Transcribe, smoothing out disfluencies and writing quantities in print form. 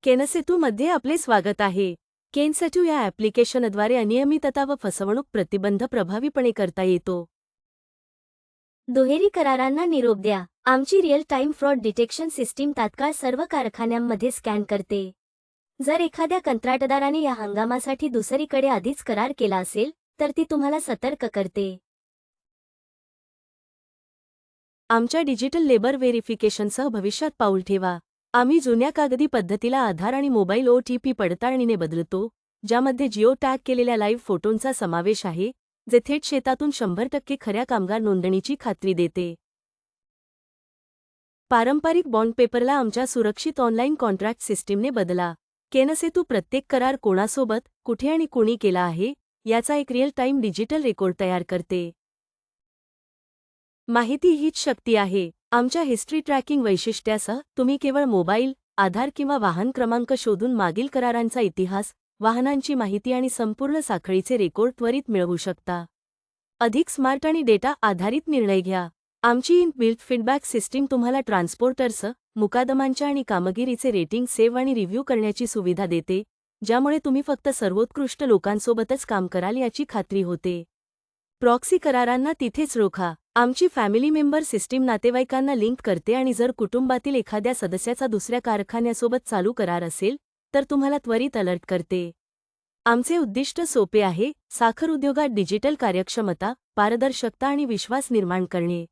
केनसेतूमध्ये आपले स्वागत आहे. केनसेतू या ॲप्लिकेशनद्वारे अनियमितता व फसवणूक प्रतिबंध प्रभावीपणे करता येतो. दुहेरी करारांना निरोप द्या. आमची real time fraud detection system तात्काळ सर्व कारखान्यांमध्ये स्कॅन करते. जर एखाद्या कंत्राटदाराने या हंगामासाठी दुसरीकडे आधीच करार केला असेल तर ती तुम्हाला सतर्क करते. आमच्या डिजिटल लेबर व्हेरिफिकेशनसह भविष्यात पाऊल ठेवा. आम्ही जुन्या कागदी पद्धतीला आधार आणि मोबाईल OTP पडताळणीने बदलतो, ज्यामध्ये जिओ टॅग केलेल्या लाईव्ह फोटोंचा समावेश आहे, जे थेट शेतातून 100% खऱ्या कामगार नोंदणीची खात्री देते. पारंपरिक बॉन्ड पेपरला आमच्या सुरक्षित ऑनलाईन कॉन्ट्रॅक्ट सिस्टीमने बदला. केनसेतू प्रत्येक करार कोणासोबत, कुठे आणि कुणी केला आहे, याचा एक रिअल टाइम डिजिटल रेकॉर्ड तयार करते. माहिती हीच शक्ती आहे. आमच्या हिस्ट्री ट्रॅकिंग वैशिष्ट्यासह तुम्ही केवळ मोबाईल, आधार किंवा वाहन क्रमांक शोधून मागील करारांचा इतिहास, वाहनांची माहिती आणि संपूर्ण साखळीचे रेकॉर्ड त्वरित मिळवू शकता. अधिक स्मार्ट आणि डेटा आधारित निर्णय घ्या. आमची इन-बिल्ट फीडबॅक सिस्टीम तुम्हाला ट्रान्सपोर्टर्स, मुकादमांच्या आणि कामगिरीचे रेटिंग सेव्ह आणि रिव्ह्यू करण्याची सुविधा देते, ज्यामुळे तुम्ही फक्त सर्वोत्कृष्ट लोकांसोबतच काम कराल याची खात्री होते. प्रॉक्सी करारांना तिथेच रोखा. आमची फॅमिली मेंबर सिस्टीम नातेवाईकांना लिंक करते आणि जर कुटुंबातील एखाद्या सदस्याचा दुसऱ्या कारखान्यासोबत चालू करार असेल तर तुम्हाला त्वरित अलर्ट करते. आमचे उद्दिष्ट सोपे आहे: साखर उद्योगात डिजिटल कार्यक्षमता, पारदर्शकता आणि विश्वास निर्माण करणे.